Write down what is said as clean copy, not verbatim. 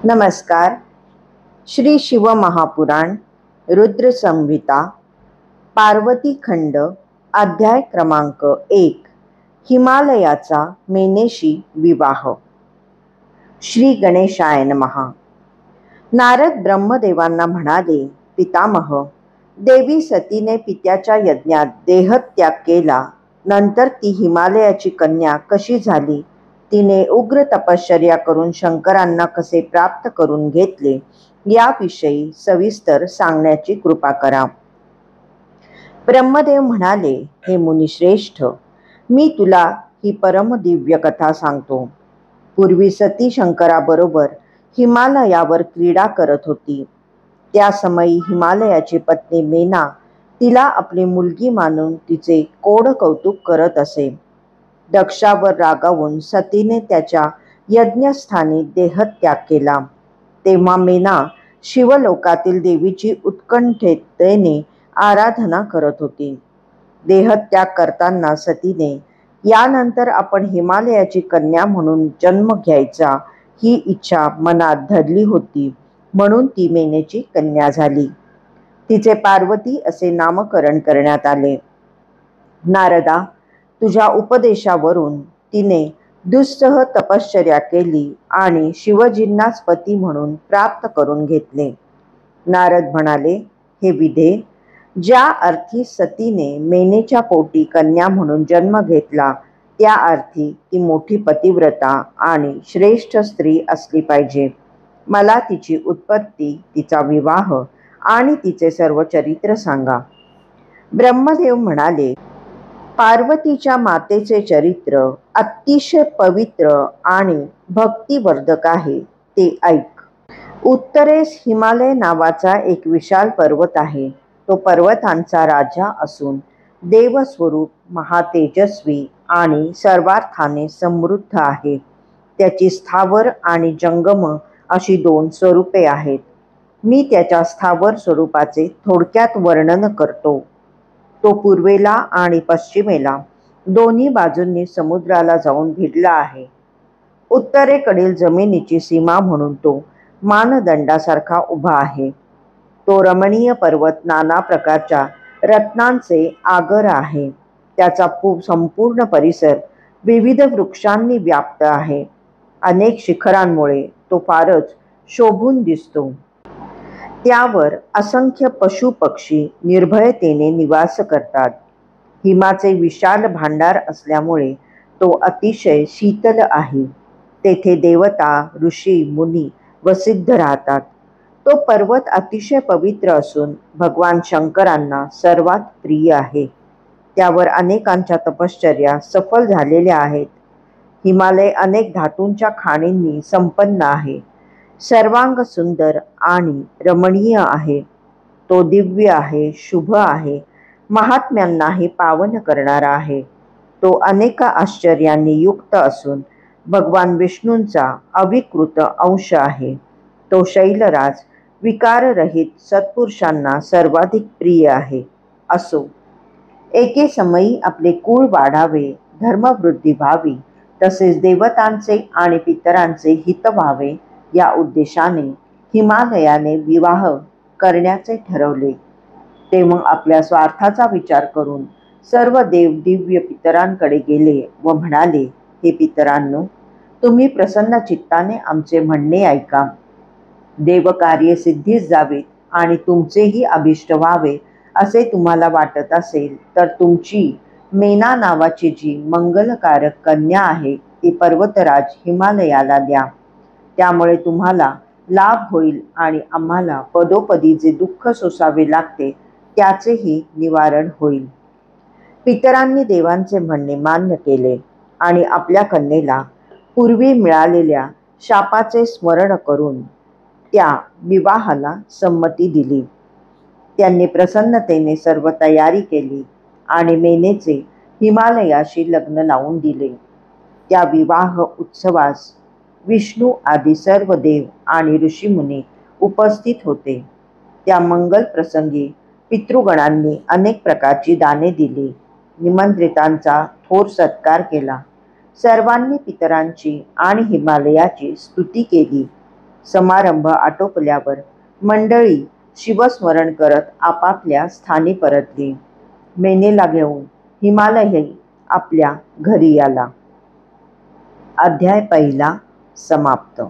नमस्कार. श्री शिव महापुराण रुद्र संहिता पार्वती खंड अध्याय क्रमांक 1 हिमालयाचा मेनेशी विवाह. श्री गणेशाय नमः. नारद ब्रह्मदेवांना म्हणाले, पितामह, देवी सतीने पित्याच्या यज्ञात देहत्याग केला, नंतर ती हिमालयाची कन्या कशी झाली, तिने उग्र तपश्चर्या करून शंकरांना कसे प्राप्त करून घेतले, याविषयी सविस्तर सांगण्याची कृपा करा. ब्रह्मदेव म्हणाले, हे मुनिश्रेष्ठ, मी तुला ही परमदिव्य कथा सांगतो. पूर्वी सती शंकराबरोबर हिमालयावर क्रीडा करत होती. त्या समयी हिमालयाची पत्नी मेना तिला आपली मुलगी मानून तिचे कोड कौतुक करत असे. दक्षावर रागावून सतीने त्याच्या यज्ञस्थानी देहत्याग केला. तेव्हा मेना शिवलोकातील देवीची उत्कंठेने आराधना करत होती. देहत्याग करताना सतीने यानंतर आपण हिमालयाची कन्या म्हणून जन्म घ्यायचा ही इच्छा मनात धरली होती, म्हणून ती मेनेची कन्या झाली. तिचे पार्वती असे नामकरण करण्यात आले. नारदा, तुझ्या उपदेशावरून तिने दुस्सह तपश्चर्या केली आणि शिवजींनाच पती म्हणून प्राप्त करून घेतले. नारद म्हणाले, हे विधे, ज्या अर्थी सतीने मेनेच्या पोटी कन्या म्हणून जन्म घेतला, त्या अर्थी ती मोठी पतिव्रता आणि श्रेष्ठ स्त्री असली पाहिजे. मला तिची उत्पत्ती, तिचा विवाह आणि तिचे सर्व चरित्र सांगा. ब्रह्मदेव म्हणाले, पार्वतीच्या मातेचे चरित्र अतिशय पवित्र आणि भक्तिवर्धक आहे, ते ऐक. उत्तरेस हिमालय नावाचा एक विशाल पर्वत आहे. तो पर्वतांचा राजा असून देवस्वरूप, महातेजस्वी आणि सर्वार्थाने समृद्ध आहे. त्याची स्थावर आणि जंगम अशी 2 स्वरूपे आहेत. मी त्याच्या स्थावर स्वरूपाचे थोडक्यात वर्णन करतो. तो पूर्वेला आणि पश्चिमेला दोन्ही बाजूंनी समुद्राला जाऊन भिडला आहे. उत्तरेकडील जमिनीची सीमा म्हणून तो मानदंडासारखा उभा आहे. तो रमणीय पर्वत नाना प्रकारच्या रत्नांचे आगर आहे. त्याचा संपूर्ण परिसर विविध वृक्षांनी व्याप्त आहे. अनेक शिखरांमुळे तो फारच शोभून दिसतो. त्यावर असंख्य पशु पक्षी निर्भयतेने निवास करतात. हिमाचे विशाल भांडार असल्यामुळे तो अतिशय शीतल आहे. तेथे देवता, ऋषी, मुनी व सिद्ध राहतात. तो पर्वत अतिशय पवित्र असून भगवान शंकरांना सर्वात प्रिय आहे. त्यावर अनेकांच्या तपश्चर्या सफल झालेल्या आहेत. हिमालय अनेक धातूंच्या खाणींनी संपन्न आहे. सर्वांग सुंदर आणि रमणीय आहे. तो दिव्य आहे, शुभ आहे, महात्म्यांनाही पावन करणारा आहे. तो अनेक आश्चर्यांनी युक्त असून भगवान विष्णूंचा अविकृत अंश आहे. तो शैलराज, विकाररहित सत्पुरुषांना सर्वाधिक प्रिय आहे. असो, एके समयी आपले कुळ वाढावे, धर्मवृद्धी व्हावी, तसेच देवतांचे आणि पितरांचे हित व्हावे, या उद्देशाने हिमालयाने विवाह करण्याचे ठरवले. ते मग आपल्या स्वार्थाचा विचार करून सर्व देव दिव्य पितरांकडे गेले व म्हणाले, हे पितरांनो, तुम्ही प्रसन्न चित्ताने आमचे म्हणणे ऐका. देवकार्ये सिद्धीस जावीत आणि तुमचेही अभिष्ट व्हावे असे तुम्हाला वाटत असेल तर तुमची मेना नावाची जी मंगलकारक कन्या आहे ती पर्वतराज हिमालयाला द्या. त्यामुळे तुम्हाला लाभ होईल आणि आम्हाला पदोपदी जे दुःख सोसावे लागते त्याचेही निवारण होईल. पितरांनी देवांचे म्हणणे मान्य केले आणि आपल्या कन्येला पूर्वी मिळालेल्या शापाचे स्मरण करून त्या विवाहाला संमती दिली. त्यांनी प्रसन्नतेने सर्व तयारी केली आणि मेनेचे हिमालयाशी लग्न लावून दिले. त्या विवाह उत्सवास विष्णू आदी सर्व देव आणि ऋषीमुनी उपस्थित होते. त्या मंगल प्रसंगी पितृगणांनी अनेक प्रकारची दाने दिली. निमंत्रितांचा थोर सत्कार केला. सर्वांनी पितरांची आणि हिमालयाची स्तुती केली. समारंभ आटोपल्यावर मंडळी शिवस्मरण करत आपापल्या स्थानी परतली. मेनेला घेऊन हिमालयही आपल्या घरी आला. अध्याय 1 समाप्त.